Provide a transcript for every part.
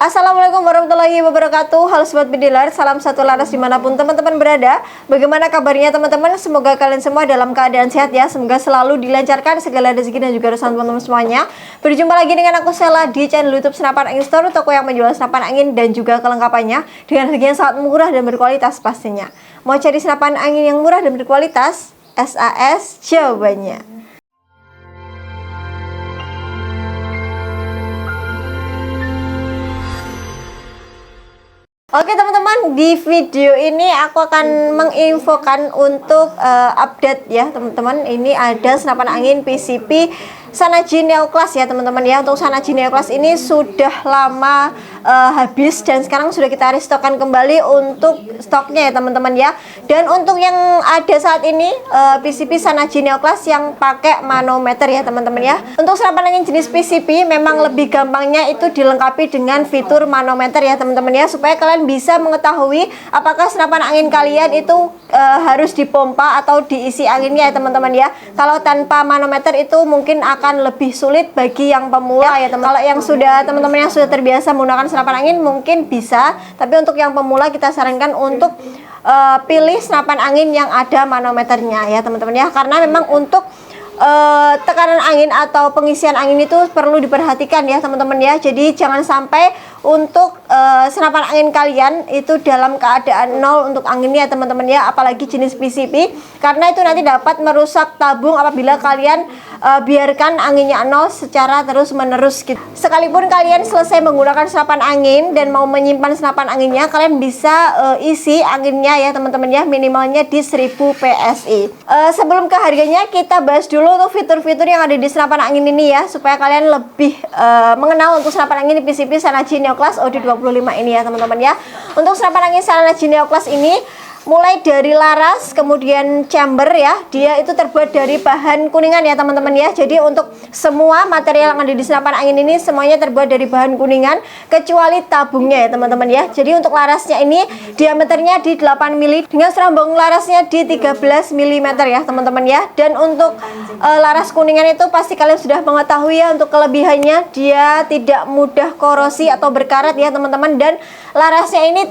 Assalamualaikum warahmatullahi wabarakatuh. Halo Sobat Bediler, salam satu laras dimanapun teman-teman berada. Bagaimana kabarnya teman-teman? Semoga kalian semua dalam keadaan sehat ya. Semoga selalu dilancarkan segala rezeki dan juga urusan teman-teman semuanya. Berjumpa lagi dengan aku Sela di channel YouTube Senapan Angin Store, toko yang menjual senapan angin dan juga kelengkapannya dengan harga yang sangat murah dan berkualitas pastinya. Mau cari senapan angin yang murah dan berkualitas? SAS jawabannya. Oke teman-teman, di video ini aku akan menginfokan untuk update ya teman-teman. Ini ada senapan angin PCP Shanachi Neo Class ya teman-teman ya. Untuk Shanachi Neo Class ini sudah lama habis dan sekarang sudah kita restockkan kembali untuk stoknya ya teman-teman ya. Dan untuk yang ada saat ini PCP Shanachi Neo Class yang pakai manometer ya teman-teman ya. Untuk senapan angin jenis PCP memang lebih gampangnya itu dilengkapi dengan fitur manometer ya teman-teman ya, supaya kalian bisa mengetahui apakah senapan angin kalian itu harus dipompa atau diisi anginnya ya teman-teman ya. Kalau tanpa manometer itu mungkin akan lebih sulit bagi yang pemula ya teman. Kalau yang sudah teman-teman yang sudah terbiasa menggunakan senapan angin mungkin bisa, tapi untuk yang pemula kita sarankan untuk pilih senapan angin yang ada manometernya ya teman-teman ya, karena memang untuk tekanan angin atau pengisian angin itu perlu diperhatikan ya teman-teman ya. Jadi jangan sampai untuk senapan angin kalian itu dalam keadaan nol untuk anginnya teman-teman ya, apalagi jenis PCP, karena itu nanti dapat merusak tabung apabila kalian biarkan anginnya nol secara terus menerus gitu. Sekalipun kalian selesai menggunakan senapan angin dan mau menyimpan senapan anginnya, kalian bisa isi anginnya ya teman-teman ya, minimalnya di 1000 PSI. Sebelum ke harganya, kita bahas dulu untuk fitur-fitur yang ada di senapan angin ini ya, supaya kalian lebih mengenal untuk senapan angin di PCP Shanachi Neo Class OD25 ini ya teman-teman ya. Untuk senapan angin Shanachi Neo Class ini mulai dari laras, kemudian chamber ya, dia itu terbuat dari bahan kuningan ya teman-teman ya. Jadi untuk semua material yang ada di senapan angin ini semuanya terbuat dari bahan kuningan kecuali tabungnya ya teman-teman ya. Jadi untuk larasnya ini diameternya di 8 mili dengan serambung larasnya di 13 mm ya teman-teman ya. Dan untuk laras kuningan itu pasti kalian sudah mengetahui ya, untuk kelebihannya dia tidak mudah korosi atau berkarat ya teman-teman, dan larasnya ini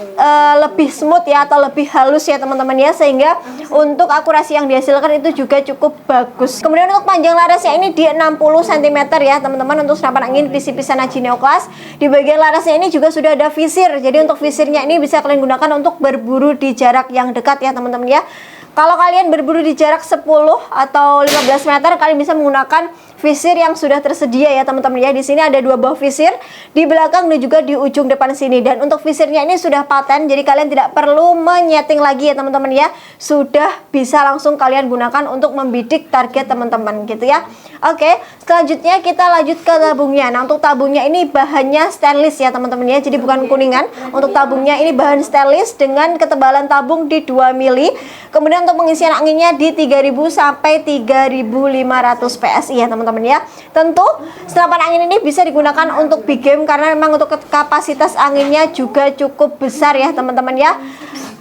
lebih smooth ya atau lebih halus ya teman-teman ya, sehingga untuk akurasi yang dihasilkan itu juga cukup bagus. Kemudian untuk panjang larasnya ini di 60 cm ya teman-teman. Untuk senapan angin PCP Shanachi Neo Class, di bagian larasnya ini juga sudah ada visir. Jadi untuk visirnya ini bisa kalian gunakan untuk berburu di jarak yang dekat ya teman-teman ya. Kalau kalian berburu di jarak 10 atau 15 meter, kalian bisa menggunakan visir yang sudah tersedia ya teman-teman ya. Di sini ada dua buah visir, di belakang dan juga di ujung depan sini. Dan untuk visirnya ini sudah paten, jadi kalian tidak perlu menyeting lagi ya teman-teman ya. Sudah bisa langsung kalian gunakan untuk membidik target teman-teman gitu ya. Oke, selanjutnya kita lanjut ke tabungnya. Nah, untuk tabungnya ini bahannya stainless ya teman-teman ya, jadi bukan kuningan. Untuk tabungnya ini bahan stainless dengan ketebalan tabung di 2 mili. Kemudian untuk pengisian anginnya di 3000 sampai 3500 PSI ya teman-teman ya. Tentu senapan angin ini bisa digunakan untuk big game karena memang untuk kapasitas anginnya juga cukup besar ya teman-teman ya.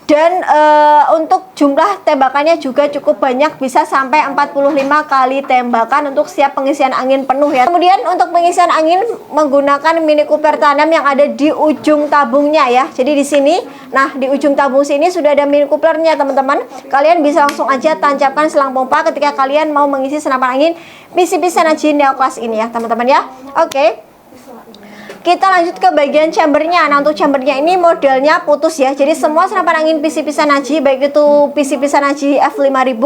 Dan untuk jumlah tembakannya juga cukup banyak, bisa sampai 45 kali tembakan untuk siap pengisian angin penuh ya. Kemudian untuk pengisian angin menggunakan Mini Cooper tanam yang ada di ujung tabungnya ya. Jadi di sini, nah di ujung tabung sini sudah ada Mini Coopernya teman-teman. Kalian bisa langsung aja tancapkan selang pompa ketika kalian mau mengisi senapan angin PCP Shanachi Neo Class ini ya teman-teman ya. Oke. Kita lanjut ke bagian chambernya. Nah, untuk chambernya ini modelnya putus ya. Jadi semua senapan angin PCP Shanachi, baik itu PCP Shanachi F5000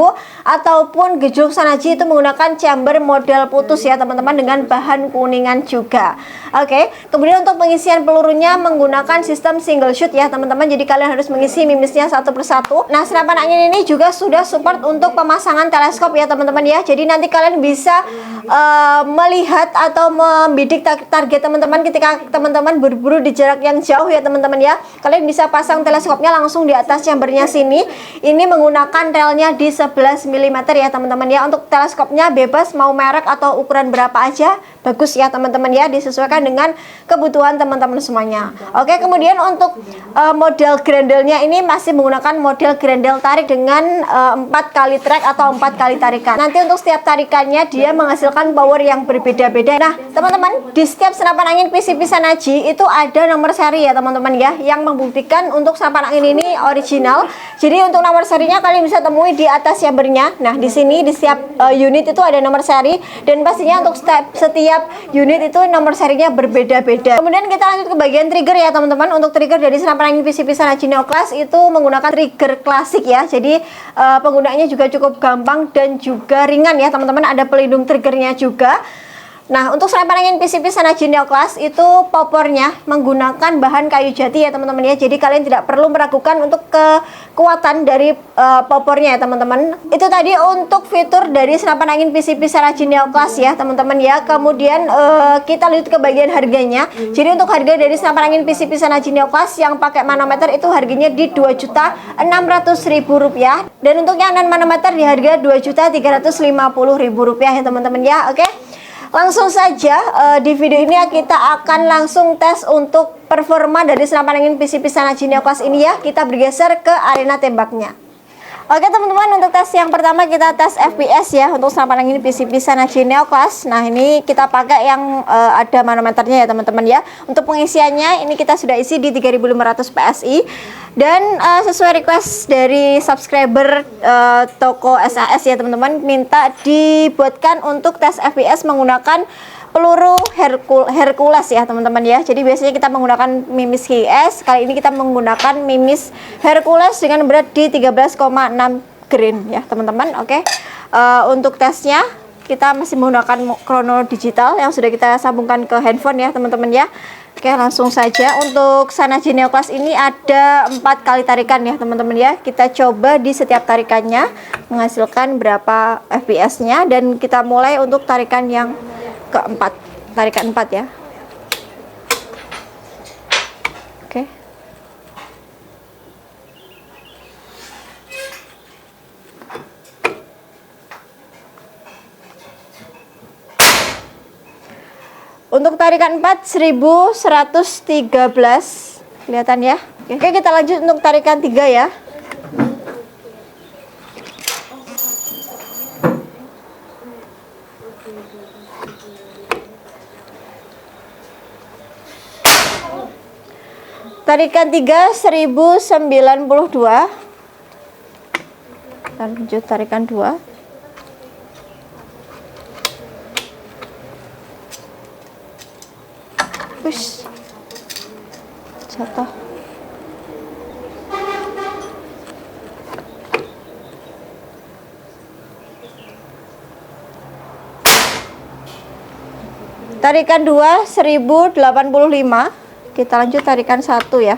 ataupun gejluk Shanachi, itu menggunakan chamber model putus ya teman-teman, dengan bahan kuningan juga. Oke. Kemudian untuk pengisian pelurunya menggunakan sistem single shoot ya teman-teman. Jadi kalian harus mengisi mimisnya satu persatu. Nah, senapan angin ini juga sudah support untuk pemasangan teleskop ya teman-teman ya. Jadi nanti kalian bisa melihat atau membidik target teman-teman ketika teman-teman berburu di jarak yang jauh ya teman-teman ya. Kalian bisa pasang teleskopnya langsung di atas chambernya sini. Ini menggunakan relnya di 11 mm ya teman-teman ya. Untuk teleskopnya bebas mau merek atau ukuran berapa aja bagus ya teman-teman ya, disesuaikan dengan kebutuhan teman-teman semuanya. Oke, kemudian untuk model grendelnya ini masih menggunakan model grendel tarik dengan 4 kali track atau 4 kali tarikan. Nanti untuk setiap tarikannya dia menghasilkan power yang berbeda-beda. Nah teman-teman, di setiap senapan angin PCP Shanachi itu ada nomor seri ya teman-teman ya, yang membuktikan untuk senapan angin ini original. Jadi untuk nomor serinya kalian bisa temui di atas sabernya. Nah di sini di setiap unit itu ada nomor seri, dan pastinya untuk setiap unit itu nomor serinya berbeda-beda. Kemudian kita lanjut ke bagian trigger ya teman-teman. Untuk trigger dari senapan angin PCP Shanachi Neo Class itu menggunakan trigger klasik ya. Jadi penggunaannya juga cukup gampang dan juga ringan ya teman-teman. Ada pelindung triggernya juga. Nah, untuk senapan angin PCP Shanachi Neo Class itu popornya menggunakan bahan kayu jati ya teman-teman ya. Jadi kalian tidak perlu meragukan untuk kekuatan dari popornya ya teman-teman. Itu tadi untuk fitur dari senapan angin PCP Shanachi Neo Class ya teman-teman ya. Kemudian kita lanjut ke bagian harganya. Jadi untuk harga dari senapan angin PCP Shanachi Neo Class yang pakai manometer itu harganya di Rp2.600.000 dan untuk yang non manometer di harga Rp2.350.000 ya teman-teman ya. Oke. Langsung saja di video ini kita akan langsung tes untuk performa dari senapan angin PCP Shanachi Neo Class ini ya. Kita bergeser ke arena tembaknya. Oke teman-teman, untuk tes yang pertama kita tes FPS ya untuk senapan angin PCP Shanachi Neo Class. Nah ini kita pakai yang ada manometernya ya teman-teman ya. Untuk pengisiannya ini kita sudah isi di 3500 PSI. Dan sesuai request dari subscriber toko SAS ya teman-teman, minta dibuatkan untuk tes FPS menggunakan peluru Hercules ya teman-teman ya. Jadi biasanya kita menggunakan mimis HIS, kali ini kita menggunakan mimis Hercules dengan berat di 13,6 grain ya teman-teman. Oke. Untuk tesnya kita masih menggunakan chrono digital yang sudah kita sambungkan ke handphone ya teman-teman ya. Oke, langsung saja. Untuk Shanachi Neo Class ini ada 4 kali tarikan ya teman-teman ya. Kita coba di setiap tarikannya menghasilkan berapa FPS-nya, dan kita mulai untuk tarikan yang keempat, tarikan 4 ya. Oke. Untuk tarikan 4 1113, kelihatan ya. Oke, kita lanjut untuk tarikan 3 ya. Tarikan 3 1092. Lanjut tarikan 2. Push, jatuh. Tarikan 2 1085. Kita lanjut tarikan 1 ya.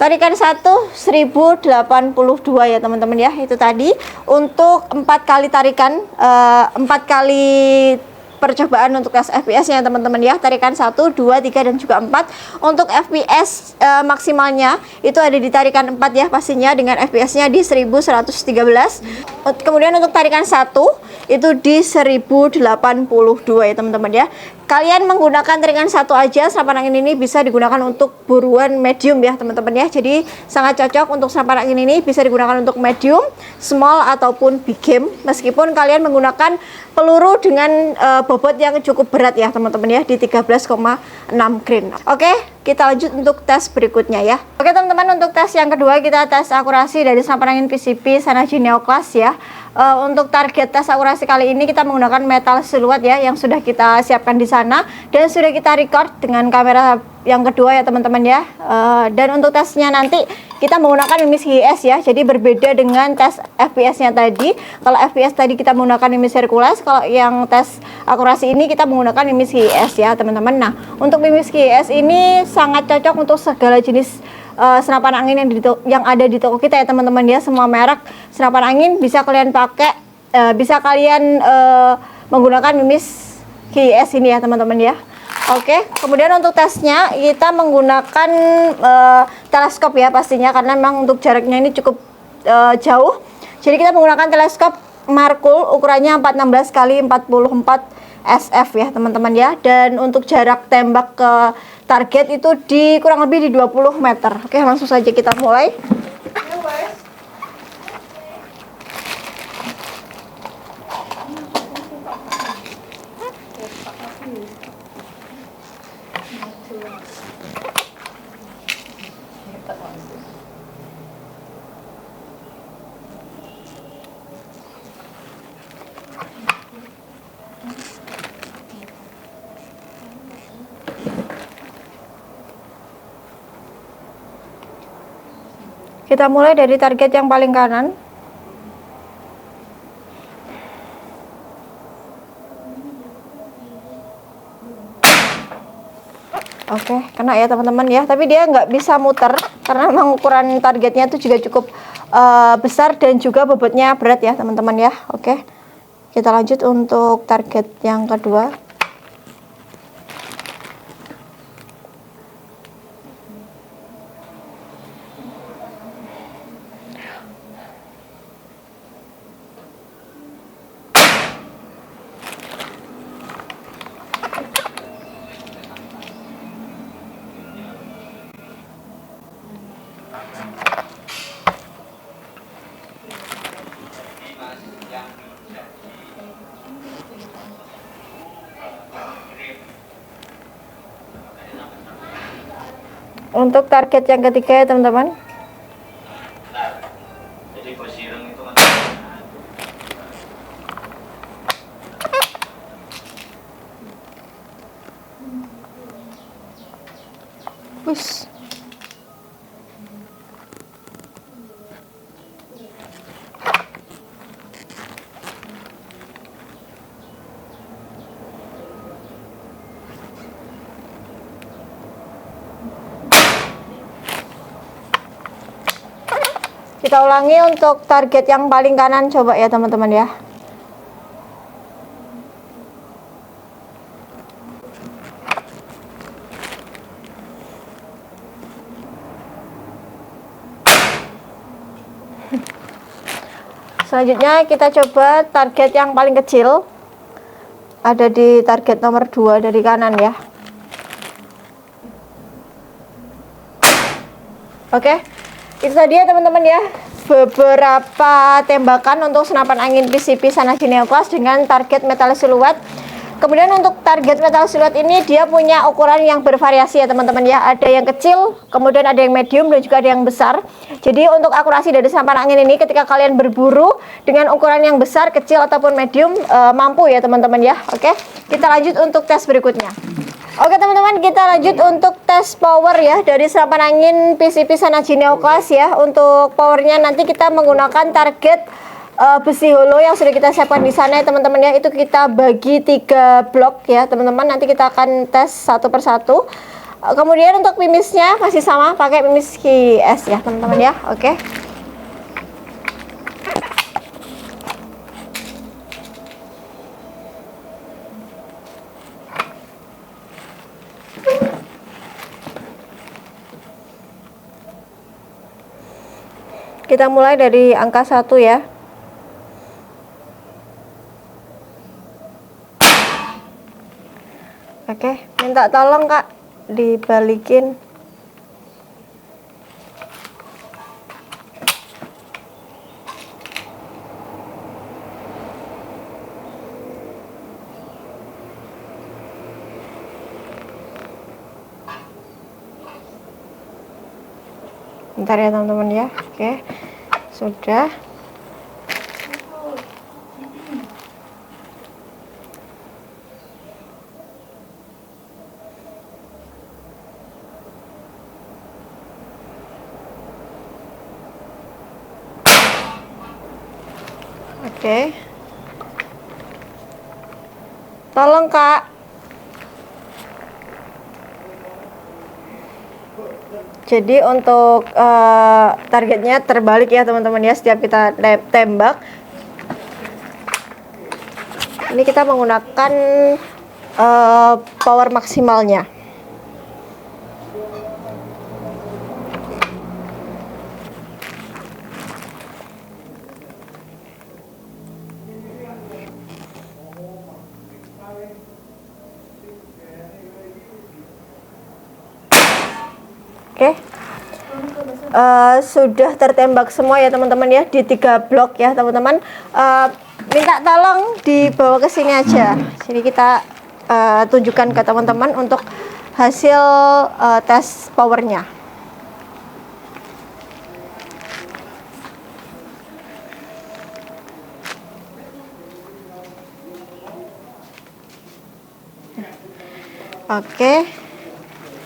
Tarikan 1 1082 ya teman-teman ya. Itu tadi untuk 4 kali tarikan, 4 kali percobaan untuk tes FPS nya teman-teman ya. Tarikan 1, 2, 3 dan juga 4. Untuk FPS maksimalnya itu ada di tarikan 4 ya pastinya, dengan FPS nya di 1113. Kemudian untuk tarikan 1 itu di 1082 ya teman-teman ya. Kalian menggunakan tarikan 1 aja, senapan angin ini bisa digunakan untuk buruan medium ya teman-teman ya. Jadi sangat cocok untuk senapan angin ini, bisa digunakan untuk medium, small ataupun big game. Meskipun kalian menggunakan peluru dengan bobot yang cukup berat ya teman-teman ya, di 13,6 grain. Oke, kita lanjut untuk tes berikutnya ya. Oke teman-teman, untuk tes yang kedua kita tes akurasi dari senapan angin PCP Shanachi Neo Class ya. Untuk target tes akurasi kali ini kita menggunakan metal siluet ya, yang sudah kita siapkan di sana dan sudah kita record dengan kamera yang kedua ya teman-teman ya. Dan untuk tesnya nanti kita menggunakan mimis HIS ya, jadi berbeda dengan tes FPS nya tadi. Kalau FPS tadi kita menggunakan mimis Hercules, kalau yang tes akurasi ini kita menggunakan mimis HIS ya teman-teman. Nah, untuk mimis HIS ini sangat cocok untuk segala jenis senapan angin yang ada di toko kita ya teman-teman ya. Semua merek senapan angin bisa kalian pakai, bisa kalian menggunakan mimis HIS ini ya teman-teman ya. Oke, kemudian untuk tesnya kita menggunakan teleskop ya pastinya, karena memang untuk jaraknya ini cukup jauh. Jadi kita menggunakan teleskop Markul, ukurannya 416 kali 44 SF ya teman-teman ya. Dan untuk jarak tembak ke target itu kurang lebih di 20 meter. Oke, langsung saja kita mulai. Kita mulai dari target yang paling kanan. Oke, kena ya teman-teman ya. Tapi dia nggak bisa muter karena memang ukuran targetnya itu juga cukup besar dan juga bobotnya berat ya teman-teman ya. Oke, kita lanjut untuk target yang kedua. Untuk target yang ketiga ya teman-teman. Wis. Kita ulangi untuk target yang paling kanan, coba ya teman-teman ya. Selanjutnya kita coba target yang paling kecil. Ada di target nomor 2 dari kanan ya. Oke, itu tadi ya teman-teman ya, beberapa tembakan untuk senapan angin PCP Sanaji Neoclass dengan target metal siluet. Kemudian untuk target metal siluet ini dia punya ukuran yang bervariasi ya teman-teman ya. Ada yang kecil, kemudian ada yang medium, dan juga ada yang besar. Jadi untuk akurasi dari senapan angin ini ketika kalian berburu dengan ukuran yang besar, kecil, ataupun medium, mampu ya teman-teman ya. Oke, kita lanjut untuk tes berikutnya. Oke teman-teman, kita lanjut untuk tes power ya dari senapan angin PCP Sanaji Neoclass ya. Untuk powernya nanti kita menggunakan target besi holo yang sudah kita siapkan di sana ya teman-teman ya. Itu kita bagi 3 blok ya teman-teman. Nanti kita akan tes satu persatu. Kemudian untuk pimisnya masih sama, pakai pimis KS ya teman-teman ya. Oke. Kita mulai dari angka 1 ya. Oke, minta tolong Kak dibalikin. Bentar ya teman-teman ya. Oke, sudah. Oke. Tolong Kak. Jadi untuk targetnya terbalik ya teman-teman ya, setiap kita tembak. Ini kita menggunakan power maksimalnya. Oke. Sudah tertembak semua ya teman-teman ya, di 3 blok ya teman-teman. Minta tolong dibawa ke sini aja. Jadi kita tunjukkan ke teman-teman untuk hasil tes powernya. Oke.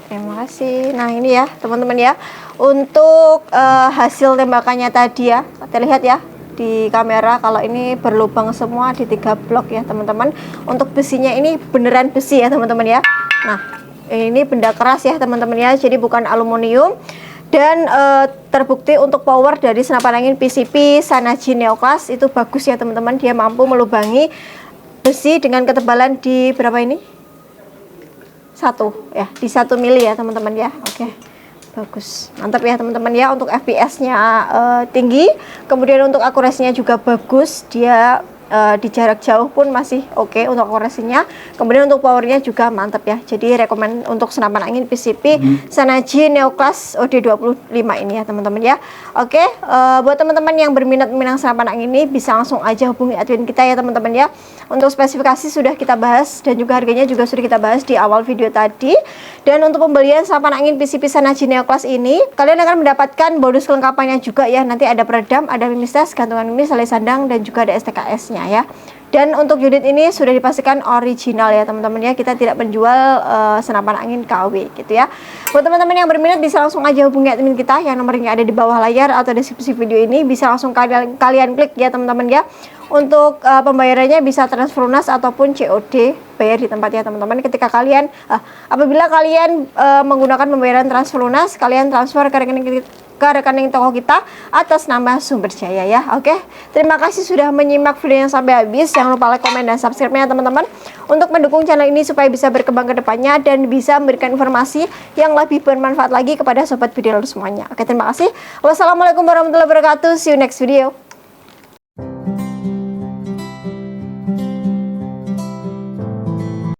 Terima kasih. Nah ini ya teman-teman ya, untuk hasil tembakannya tadi ya, kita lihat ya di kamera kalau ini berlubang semua di 3 blok ya teman-teman. Untuk besinya ini beneran besi ya teman-teman ya. Nah ini benda keras ya teman-teman ya, jadi bukan aluminium. Dan terbukti untuk power dari senapan angin PCP Shanachi Neo Class itu bagus ya teman-teman. Dia mampu melubangi besi dengan ketebalan di berapa ini? 1 ya, di 1 mili ya teman-teman ya. Oke, bagus, mantap ya teman-teman ya. Untuk FPS-nya tinggi, kemudian untuk akurasinya juga bagus. Dia di jarak jauh pun masih oke untuk akurasinya. Kemudian untuk powernya juga mantap ya. Jadi rekomend untuk senapan angin PCP Shanachi Neo Class OD25 ini ya teman-teman ya. Oke, buat teman-teman yang berminat meminang senapan angin ini bisa langsung aja hubungi admin kita ya teman-teman ya. Untuk spesifikasi sudah kita bahas dan juga harganya juga sudah kita bahas di awal video tadi. Dan untuk pembelian senapan angin PCP Shanachi Neo Class ini, kalian akan mendapatkan bonus kelengkapannya juga ya. Nanti ada peredam, ada mimis tes, gantungan mimis, tali sandang, dan juga ada STKS-nya ya. Dan untuk unit ini sudah dipastikan original ya teman-teman ya. Kita tidak menjual senapan angin KW gitu ya. Buat teman-teman yang berminat bisa langsung aja hubungi admin kita yang nomornya ada di bawah layar atau deskripsi video ini. Bisa langsung kalian klik ya teman-teman ya. Untuk pembayarannya bisa transfer lunas ataupun COD, bayar di tempat ya teman-teman. Ketika kalian apabila kalian menggunakan pembayaran transfer lunas, kalian transfer ke rekening toko kita atas nama Sumber Jaya ya. Oke, terima kasih sudah menyimak video yang sampai habis. Jangan lupa like, komen, dan subscribe-nya teman-teman untuk mendukung channel ini supaya bisa berkembang ke depannya dan bisa memberikan informasi yang lebih bermanfaat lagi kepada sobat video semuanya. Oke, terima kasih. Wassalamualaikum warahmatullahi wabarakatuh. See you next video.